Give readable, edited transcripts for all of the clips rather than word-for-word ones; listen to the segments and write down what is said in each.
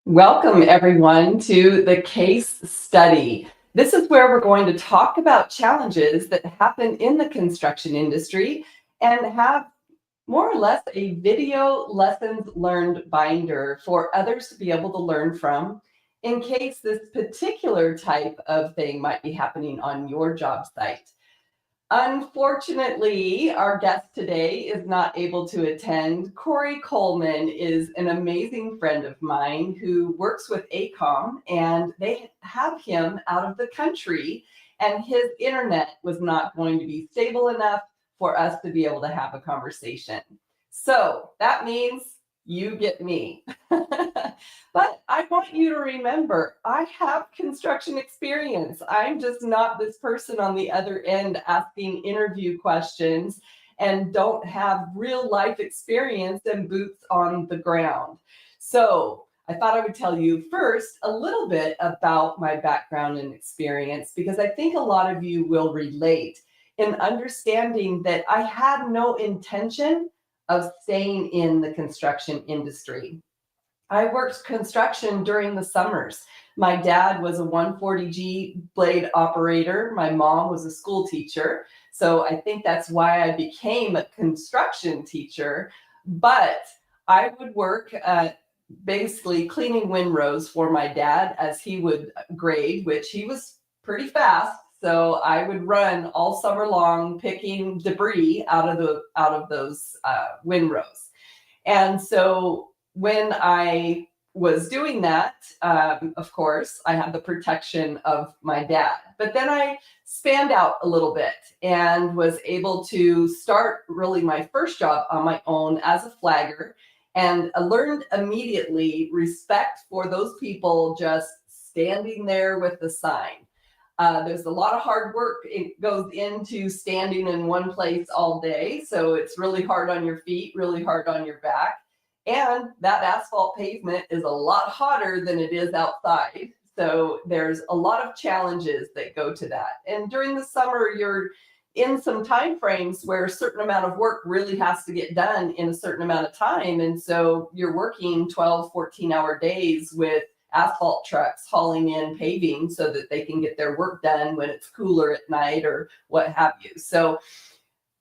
Welcome, everyone, to the case study. This is where we're going to talk about challenges that happen in the construction industry and have more or less a video lessons learned binder for others to be able to learn from in case this particular type of thing might be happening on your job site. Unfortunately, our guest today is not able to attend. Corey Coleman is an amazing friend of mine who works with ACOM, and they have him out of the country, and his internet was not going to be stable enough for us to be able to have a conversation. So that means you get me. But I want you to remember, I have construction experience. I'm just not this person on the other end asking interview questions and don't have real life experience and boots on the ground. So I thought I would tell you first a little bit about my background and experience, because I think a lot of you will relate in understanding that I had no intention of staying in the construction industry. I worked construction during the summers. My dad was a 140G blade operator. My mom was a school teacher. So I think that's why I became a construction teacher. But I would work basically cleaning windrows for my dad as he would grade, which he was pretty fast. So I would run all summer long picking debris out of those windrows. And so when I was doing that, of course, I had the protection of my dad. But then I spanned out a little bit and was able to start really my first job on my own as a flagger. And I learned immediately respect for those people just standing there with the sign. There's a lot of hard work. It goes into standing in one place all day. So it's really hard on your feet, really hard on your back. And that asphalt pavement is a lot hotter than it is outside. So there's a lot of challenges that go to that. And during the summer, you're in some time frames where a certain amount of work really has to get done in a certain amount of time. And so you're working 12, 14-hour days with asphalt trucks hauling in paving so that they can get their work done when it's cooler at night or what have you. So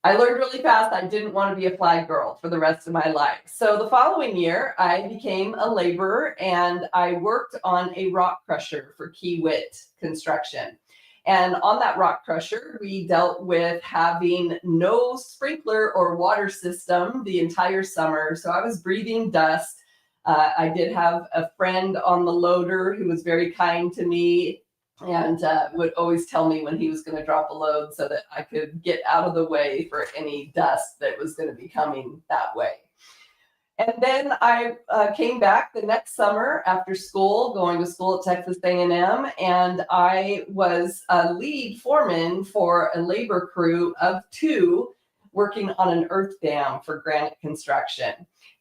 I learned really fast I didn't want to be a flag girl for the rest of my life. So the following year, I became a laborer and I worked on a rock crusher for Kiewit Construction. And on that rock crusher, we dealt with having no sprinkler or water system the entire summer. So I was breathing dust. I did have a friend on the loader who was very kind to me and would always tell me when he was going to drop a load so that I could get out of the way for any dust that was going to be coming that way. And then I came back the next summer after school, going to school at Texas A&M, and I was a lead foreman for a labor crew of 2 working on an earth dam for Granite Construction.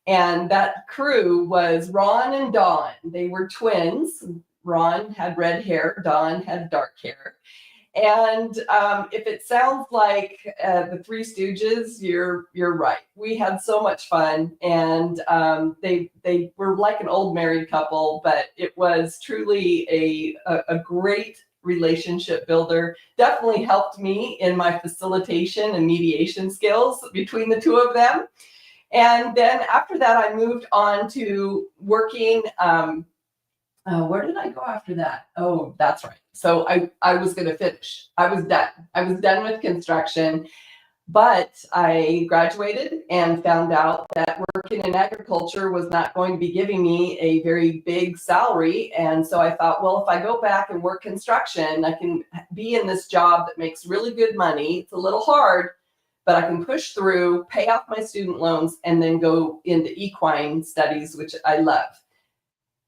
And that crew was Ron and Dawn. They were twins. Ron had red hair, Dawn had dark hair. And if it sounds like the Three Stooges, you're right. We had so much fun, and they were like an old married couple, but it was truly a great relationship builder. Definitely helped me in my facilitation and mediation skills between the 2 of them. And then after that, I moved on to working. Where did I go after that? Oh, that's right. So I was going to finish. I was done. I was done with construction, but I graduated and found out that working in agriculture was not going to be giving me a very big salary. And so I thought, well, if I go back and work construction, I can be in this job that makes really good money. It's a little hard, but I can push through, pay off my student loans, and then go into equine studies, which I love.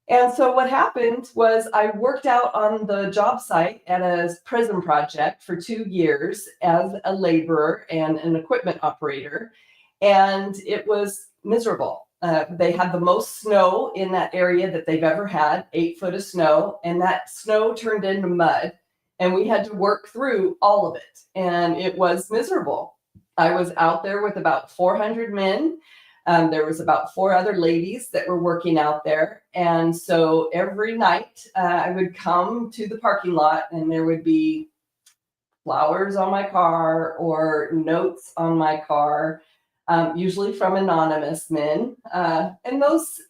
And so what happened was I worked out on the job site at a prison project for 2 years as a laborer and an equipment operator, and it was miserable. They had the most snow in that area that they've ever had, 8 foot of snow, and that snow turned into mud, and we had to work through all of it, and it was miserable. I was out there with about 400 men. There was about 4 other ladies that were working out there. And so every night I would come to the parking lot and there would be flowers on my car or notes on my car, usually from anonymous men. And those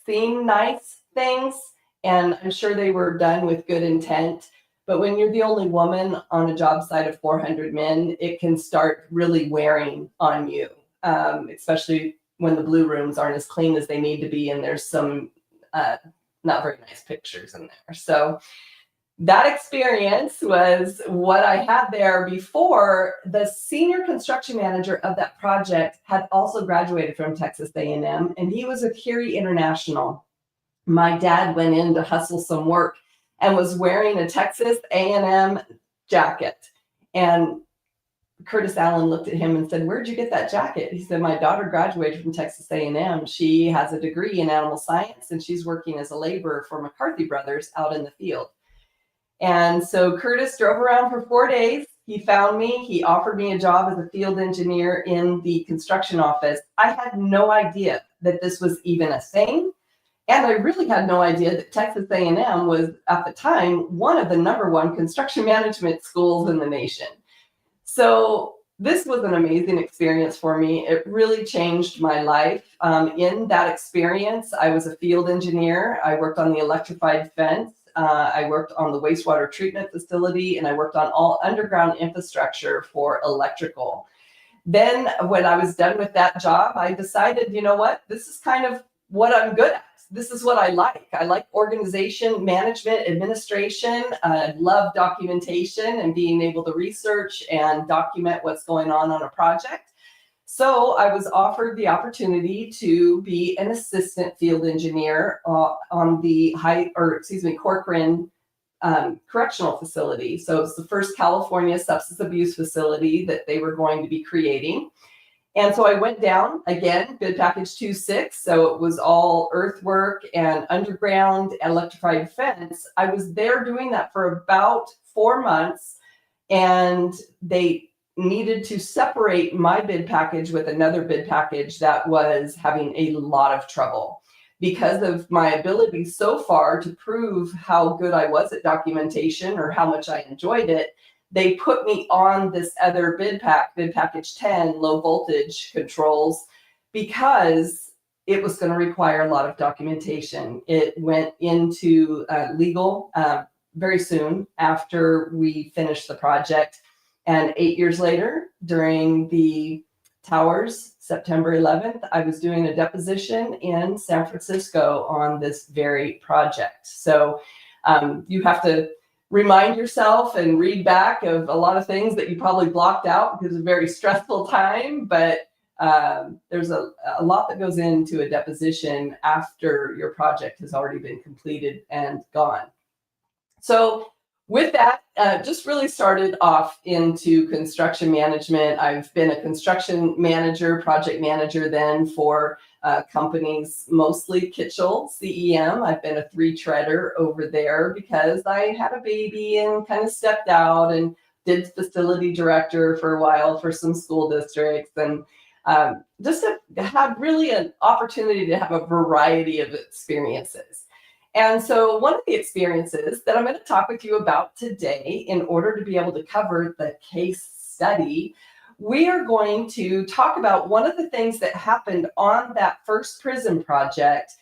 seem nice things, and I'm sure they were done with good intent. But when you're the only woman on a job site of 400 men, it can start really wearing on you, especially when the blue rooms aren't as clean as they need to be, and there's some not very nice pictures in there. So that experience was what I had there before. The senior construction manager of that project had also graduated from Texas A&M, and he was a Curie International. My dad went in to hustle some work and was wearing a Texas A&M jacket. And Curtis Allen looked at him and said, "Where'd you get that jacket?" He said, "My daughter graduated from Texas A&M. She has a degree in animal science, and she's working as a laborer for McCarthy Brothers out in the field." And so Curtis drove around for 4 days. He found me. He offered me a job as a field engineer in the construction office. I had no idea that this was even a thing. And I really had no idea that Texas A&M was, at the time, one of the #1 construction management schools in the nation. So this was an amazing experience for me. It really changed my life. In that experience, I was a field engineer. I worked on the electrified fence. I worked on the wastewater treatment facility, and I worked on all underground infrastructure for electrical. Then when I was done with that job, I decided, you know what, this is kind of what I'm good at. This is what I like. I like organization, management, administration. I love documentation and being able to research and document what's going on a project. So I was offered the opportunity to be an assistant field engineer on the Corcoran Correctional Facility. So it's the first California substance abuse facility that they were going to be creating. And so I went down again, bid package 2-6. So it was all earthwork and underground electrified fence. I was there doing that for about 4 months, and they needed to separate my bid package with another bid package that was having a lot of trouble. Because of my ability so far to prove how good I was at documentation or how much I enjoyed it, they put me on this other bid package 10, low voltage controls, because it was going to require a lot of documentation. It went into legal very soon after we finished the project. And 8 years later, during the towers, September 11th, I was doing a deposition in San Francisco on this very project. So you have to remind yourself and read back of a lot of things that you probably blocked out because it's a very stressful time, but there's a lot that goes into a deposition after your project has already been completed and gone. So with that, just really started off into construction management. I've been a construction manager, project manager then for companies, mostly Kitchell, CEM. I've been a 3-treader over there because I had a baby and kind of stepped out and did facility director for a while for some school districts, and just had really an opportunity to have a variety of experiences. And so one of the experiences that I'm going to talk with you about today, in order to be able to cover the case study, we are going to talk about one of the things that happened on that first prison project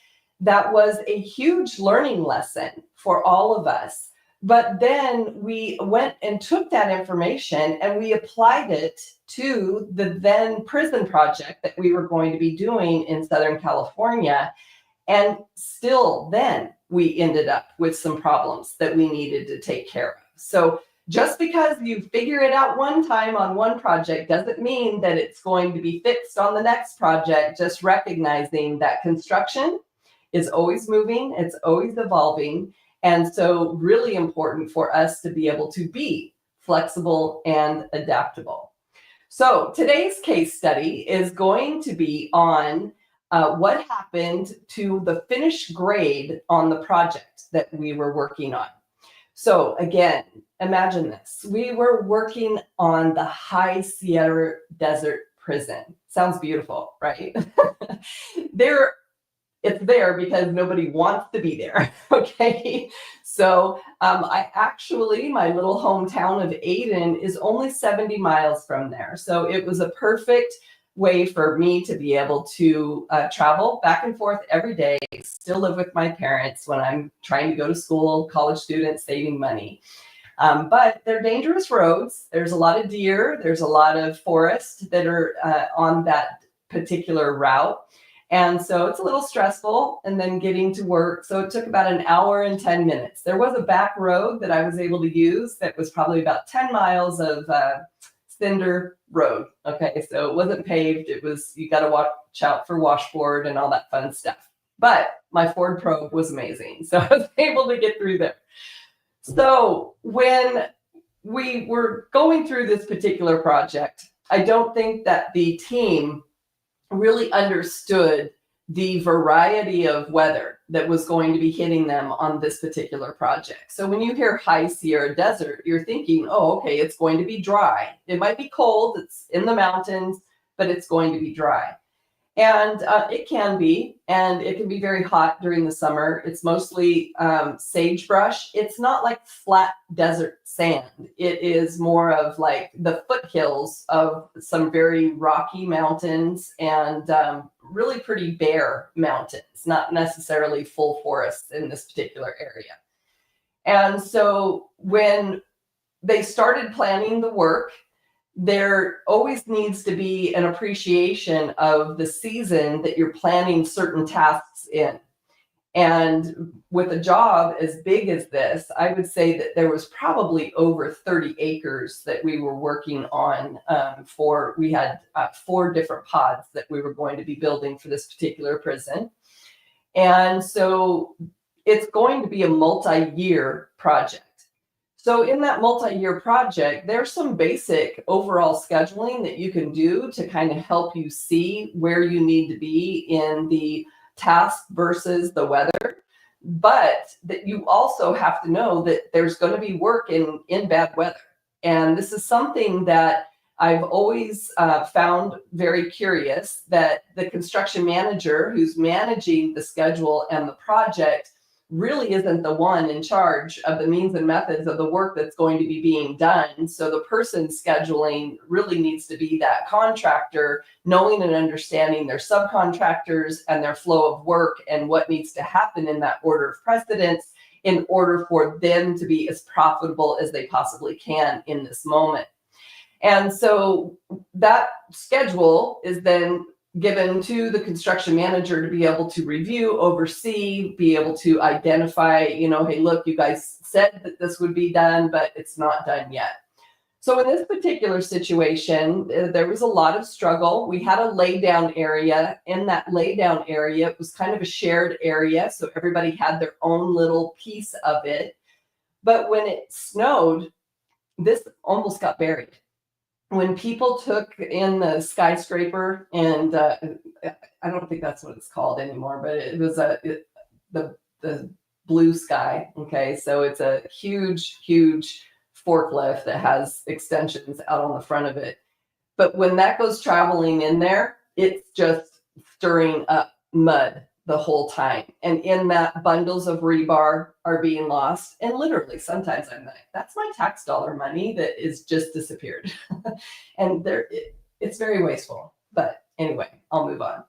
that was a huge learning lesson for all of us. But then we went and took that information and we applied it to the then prison project that we were going to be doing in Southern California. And still then we ended up with some problems that we needed to take care of. So just because you figure it out one time on one project doesn't mean that it's going to be fixed on the next project. Just recognizing that construction is always moving, it's always evolving. And so really important for us to be able to be flexible and adaptable. So today's case study is going to be on what happened to the finished grade on the project that we were working on. So again, imagine this. We were working on the High Sierra Desert prison. Sounds beautiful, right? There, it's there because nobody wants to be there. Okay. So my little hometown of Aden is only 70 miles from there. So it was a perfect way for me to be able to travel back and forth every day, still live with my parents when I'm trying to go to school, college students saving money. But they're dangerous roads. There's a lot of deer. There's a lot of forest that are on that particular route. And so it's a little stressful, and then getting to work. So it took about an hour and 10 minutes. There was a back road that I was able to use that was probably about 10 miles of cinder road. Okay. So it wasn't paved. It was, you got to watch out for washboard and all that fun stuff. But my Ford Probe was amazing. So I was able to get through there. So when we were going through this particular project, I don't think that the team really understood the variety of weather that was going to be hitting them on this particular project. So when you hear high Sierra Desert, you're thinking, oh, okay, it's going to be dry. It might be cold, it's in the mountains, but it's going to be dry. And it can be, and it can be very hot during the summer. It's mostly sagebrush. It's not like flat desert sand. It is more of like the foothills of some very rocky mountains and really pretty bare mountains, not necessarily full forests in this particular area. And so when they started planning the work, there always needs to be an appreciation of the season that you're planning certain tasks in. And with a job as big as this, I would say that there was probably over 30 acres that we were working on we had 4 different pods that we were going to be building for this particular prison. And so it's going to be a multi-year project. So in that multi-year project, there's some basic overall scheduling that you can do to kind of help you see where you need to be in the task versus the weather. But that you also have to know that there's going to be work in bad weather. And this is something that I've always found very curious, that the construction manager who's managing the schedule and the project really isn't the one in charge of the means and methods of the work that's going to be being done. So the person scheduling really needs to be that contractor, knowing and understanding their subcontractors and their flow of work and what needs to happen in that order of precedence in order for them to be as profitable as they possibly can in this moment. And so that schedule is then given to the construction manager to be able to review, oversee, be able to identify, hey, look, you guys said that this would be done, but it's not done yet. So in this particular situation, there was a lot of struggle. We had a lay down area. In that lay down area, it was kind of a shared area. So everybody had their own little piece of it. But when it snowed, this almost got buried. When people took in the skyscraper, and I don't think that's what it's called anymore, but it was the blue sky. Okay, so it's a huge forklift that has extensions out on the front of it. But when that goes traveling in there, it's just stirring up mud the whole time. And in that, bundles of rebar are being lost. And literally, sometimes I'm like, that's my tax dollar money that is just disappeared. And it's very wasteful. But anyway, I'll move on.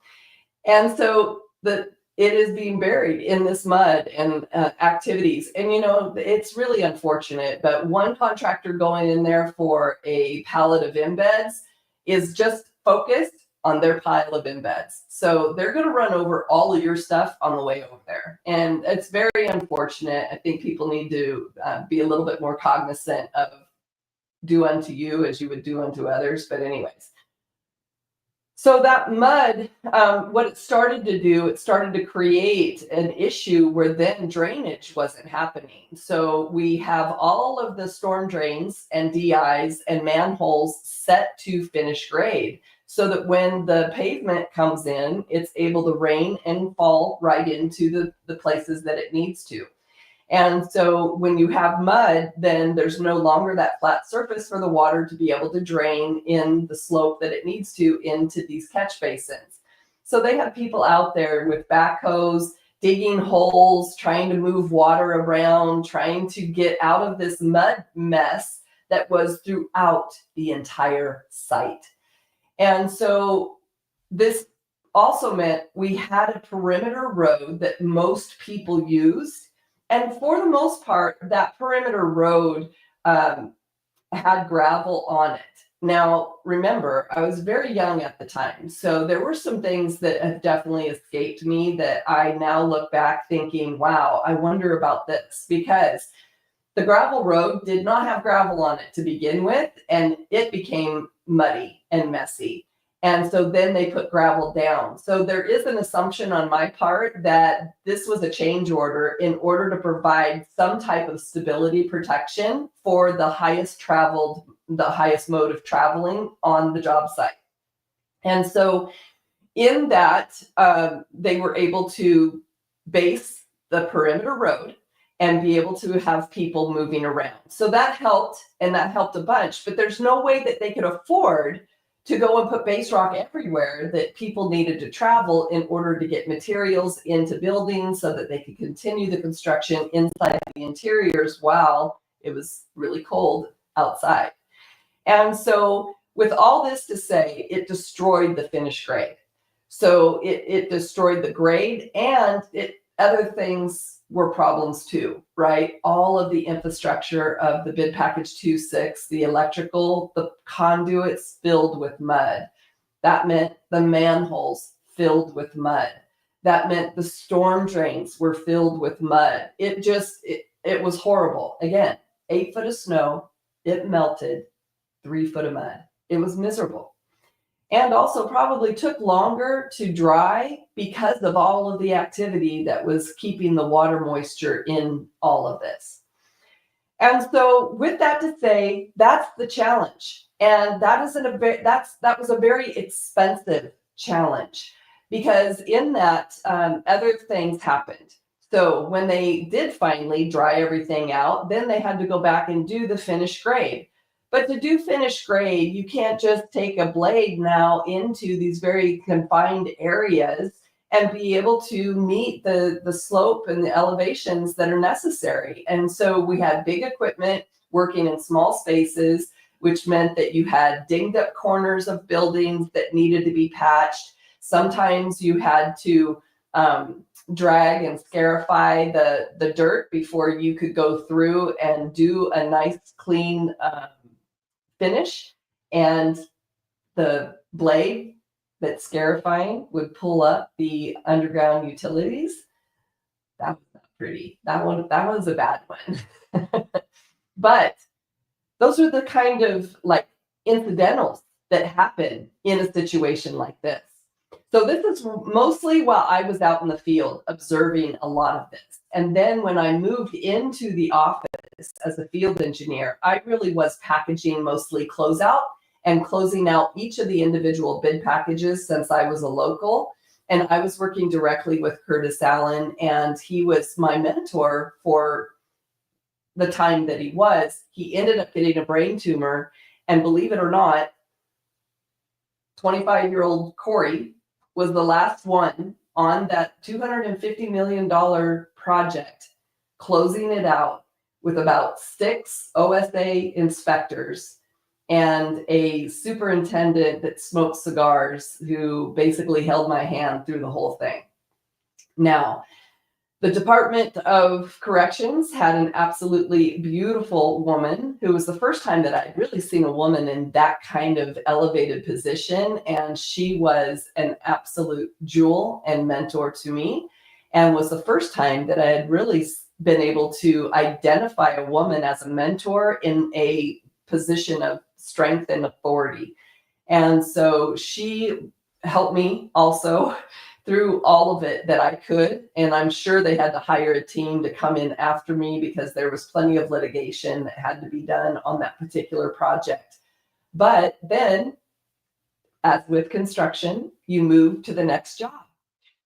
And so it is being buried in this mud and activities. And, it's really unfortunate. But one contractor going in there for a pallet of embeds is just focused on their pile of embeds. So they're going to run over all of your stuff on the way over there. And it's very unfortunate. I think people need to be a little bit more cognizant of do unto you as you would do unto others. But anyways, so that mud, what it started to do, it started to create an issue where then drainage wasn't happening. So we have all of the storm drains and DIs and manholes set to finish grade, so that when the pavement comes in, it's able to rain and fall right into the places that it needs to. And so when you have mud, then there's no longer that flat surface for the water to be able to drain in the slope that it needs to into these catch basins. So they have people out there with backhoes, digging holes, trying to move water around, trying to get out of this mud mess that was throughout the entire site. And so this also meant we had a perimeter road that most people used. And for the most part, that perimeter road had gravel on it. Now, remember, I was very young at the time, so there were some things that have definitely escaped me that I now look back thinking, wow, I wonder about this, because the gravel road did not have gravel on it to begin with, and it became muddy and messy. And so then they put gravel down. So there is an assumption on my part that this was a change order in order to provide some type of stability protection for the highest mode of traveling on the job site. And so in that, they were able to base the perimeter road and be able to have people moving around. So that helped, and that helped a bunch, but there's no way that they could afford to go and put base rock everywhere that people needed to travel in order to get materials into buildings so that they could continue the construction inside the interiors while it was really cold outside. And so with all this to say, it destroyed the finish grade. So it destroyed the grade, and other things were problems too, right? All of the infrastructure of the bid package 2.6, the electrical, the conduits filled with mud. That meant the manholes filled with mud. That meant the storm drains were filled with mud. It was horrible. Again, 8 foot of snow, it melted, 3 foot of mud. It was miserable. And also probably took longer to dry because of all of the activity that was keeping the water moisture in all of this. And so with that to say, that's the challenge. And that was a very expensive challenge, because in that, other things happened. So when they did finally dry everything out, then they had to go back and do the finished grade. But to do finished grade, you can't just take a blade now into these very confined areas and be able to meet the slope and the elevations that are necessary. And so we had big equipment working in small spaces, which meant that you had dinged up corners of buildings that needed to be patched. Sometimes you had to drag and scarify the dirt before you could go through and do a nice clean finish, and the blade that's scarifying would pull up the underground utilities. That was not pretty. That was a bad one. But those are the kind of like incidentals that happen in a situation like this. So this is mostly while I was out in the field observing a lot of this. And then when I moved into the office as a field engineer, I really was packaging mostly closeout and closing out each of the individual bid packages, since I was a local. And I was working directly with Curtis Allen, and he was my mentor for the time that he was. He ended up getting a brain tumor, and believe it or not, 25-year-old Corey was the last one on that $250 million project, closing it out with about 6 OSA inspectors and a superintendent that smoked cigars, who basically held my hand through the whole thing. Now, the Department of Corrections had an absolutely beautiful woman who was the first time that I'd really seen a woman in that kind of elevated position. And she was an absolute jewel and mentor to me, and was the first time that I had really been able to identify a woman as a mentor in a position of strength and authority. And so she helped me also through all of it that I could. And I'm sure they had to hire a team to come in after me, because there was plenty of litigation that had to be done on that particular project. But then, as with construction, you move to the next job.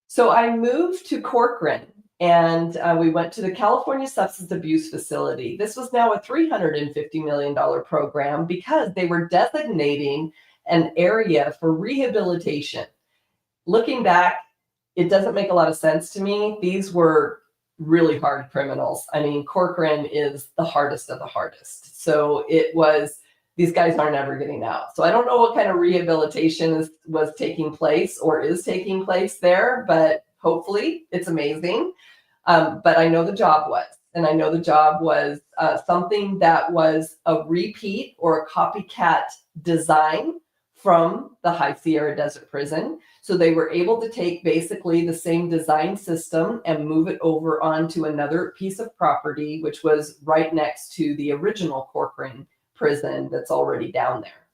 So I moved to Corcoran And we went to the California Substance Abuse Facility. This was now a $350 million program because they were designating an area for rehabilitation. Looking back, it doesn't make a lot of sense to me. These were really hard criminals. I mean, Corcoran is the hardest of the hardest. So it was, these guys aren't ever getting out. So I don't know what kind of rehabilitation was taking place or is taking place there, but hopefully it's amazing. But I know the job was, and I know the job was something that was a repeat or a copycat design from the High Sierra Desert Prison. So they were able to take basically the same design system and move it over onto another piece of property, which was right next to the original Corcoran prison that's already down there.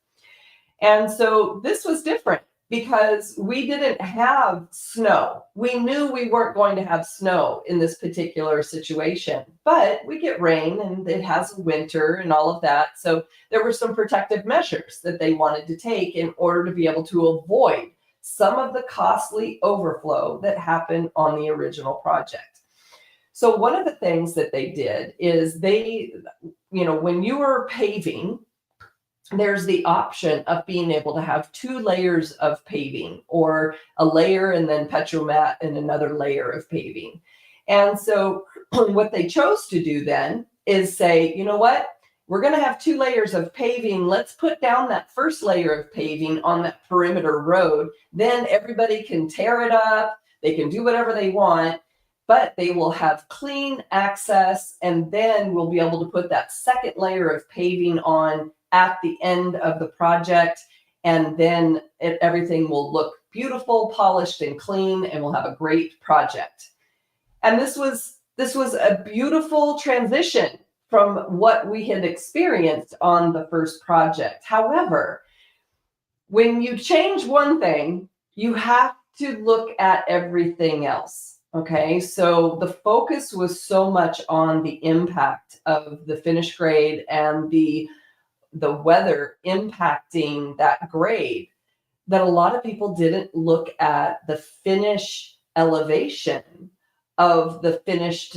And so this was different because we didn't have snow. We knew we weren't going to have snow in this particular situation, but we get rain and it has a winter and all of that. So there were some protective measures that they wanted to take in order to be able to avoid some of the costly overflow that happened on the original project. So one of the things that they did is they, when you were paving, there's the option of being able to have 2 layers of paving, or a layer and then petromat and another layer of paving. And so what they chose to do then is say, you know what, we're going to have 2 layers of paving. Let's put down that first layer of paving on that perimeter road. Then everybody can tear it up. They can do whatever they want, but they will have clean access. And then we'll be able to put that second layer of paving on at the end of the project. And then everything will look beautiful, polished, and clean, and we'll have a great project. And this was a beautiful transition from what we had experienced on the first project. However, when you change one thing, you have to look at everything else. Okay, so the focus was so much on the impact of the finish grade and the weather impacting that grade that a lot of people didn't look at the finish elevation of the finished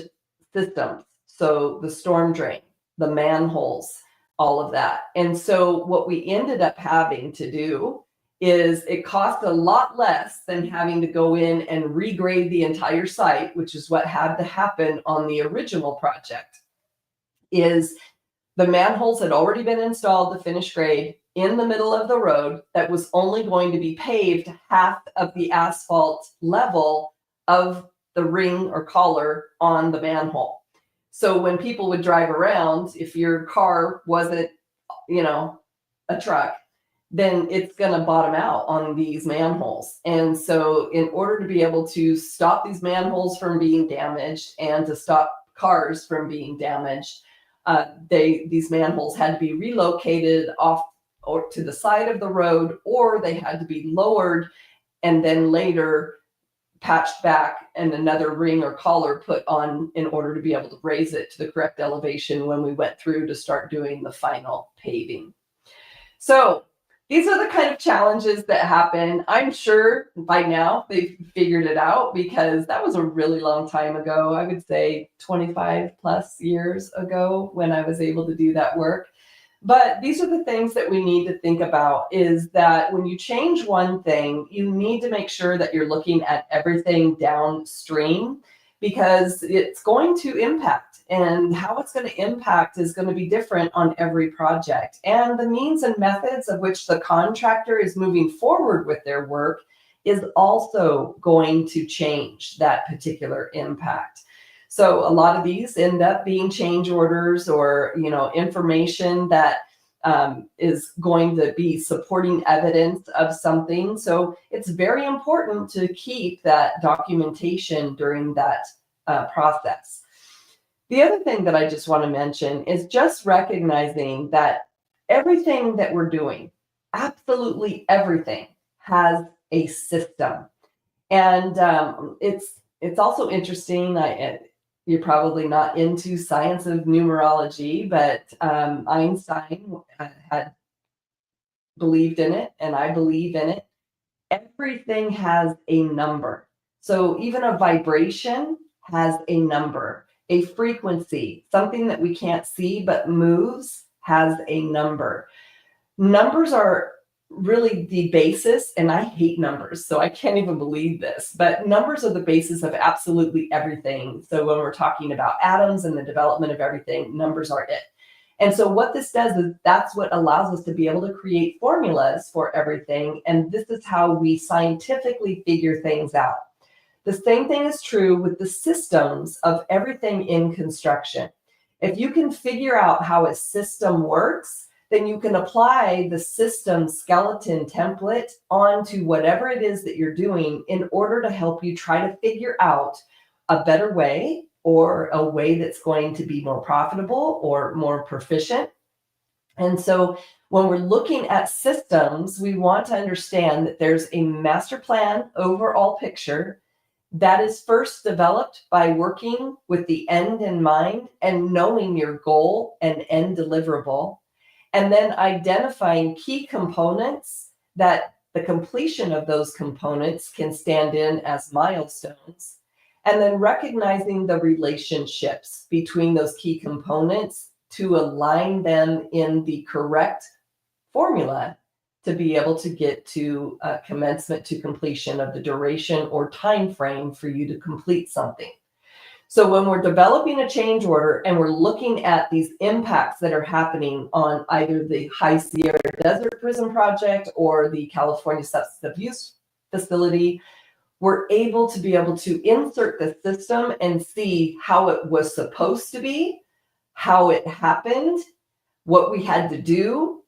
systems. So the storm drain, the manholes, all of that. And so what we ended up having to do is it cost a lot less than having to go in and regrade the entire site, which is what had to happen on the original project. Is the manholes had already been installed to finish grade in the middle of the road that was only going to be paved half of the asphalt level of the ring or collar on the manhole. So when people would drive around, if your car wasn't, a truck, then it's going to bottom out on these manholes. And so in order to be able to stop these manholes from being damaged and to stop cars from being damaged, these manholes had to be relocated off or to the side of the road, or they had to be lowered and then later patched back and another ring or collar put on in order to be able to raise it to the correct elevation when we went through to start doing the final paving. So these are the kind of challenges that happen. I'm sure by now they've figured it out because that was a really long time ago. I would say 25 plus years ago when I was able to do that work. But these are the things that we need to think about, is that when you change one thing, you need to make sure that you're looking at everything downstream, because it's going to impact, and how it's going to impact is going to be different on every project. And the means and methods of which the contractor is moving forward with their work is also going to change that particular impact. So a lot of these end up being change orders or, information that is going to be supporting evidence of something. So it's very important to keep that documentation during that process. The other thing that I just want to mention is just recognizing that everything that we're doing, absolutely everything, has a system. And it's also interesting. You're probably not into science of numerology, but Einstein had believed in it, and I believe in it. Everything has a number. So even a vibration has a number. A frequency, something that we can't see but moves, has a number. Numbers are really the basis, and I hate numbers, so I can't even believe this, but numbers are the basis of absolutely everything. So when we're talking about atoms and the development of everything, numbers are it. And so what this does is that's what allows us to be able to create formulas for everything. And this is how we scientifically figure things out. The same thing is true with the systems of everything in construction. If you can figure out how a system works, then you can apply the system skeleton template onto whatever it is that you're doing in order to help you try to figure out a better way, or a way that's going to be more profitable or more proficient. And so when we're looking at systems, we want to understand that there's a master plan overall picture that is first developed by working with the end in mind and knowing your goal and end deliverable, and then identifying key components that the completion of those components can stand in as milestones, and then recognizing the relationships between those key components to align them in the correct formula to be able to get to commencement to completion of the duration or time frame for you to complete something. So when we're developing a change order and we're looking at these impacts that are happening on either the High Sierra Desert Prison Project or the California Substance Abuse Facility, we're able to insert the system and see how it was supposed to be, how it happened, what we had to do,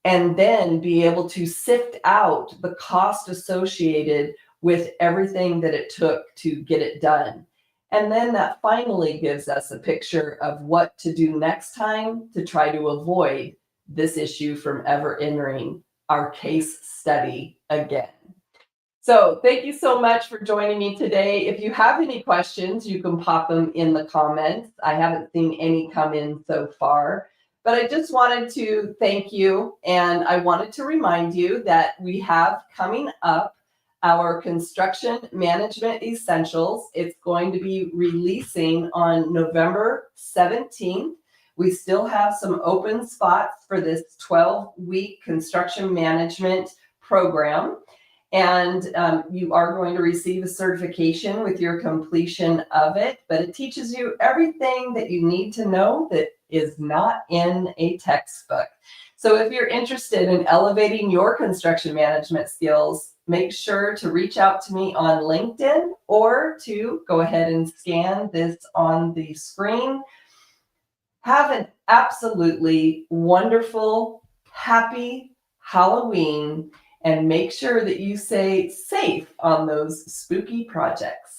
and then be able to sift out the cost associated with everything that it took to get it done. And then that finally gives us a picture of what to do next time to try to avoid this issue from ever entering our case study again. So thank you so much for joining me today. If you have any questions, you can pop them in the comments. I haven't seen any come in so far, but I just wanted to thank you. And I wanted to remind you that we have coming up our Construction Management Essentials. It's going to be releasing on November 17th. We still have some open spots for this 12-week construction management program. And you are going to receive a certification with your completion of it, but it teaches you everything that you need to know that is not in a textbook. So if you're interested in elevating your construction management skills, make sure to reach out to me on LinkedIn, or to go ahead and scan this on the screen. Have an absolutely wonderful, happy Halloween, and make sure that you stay safe on those spooky projects.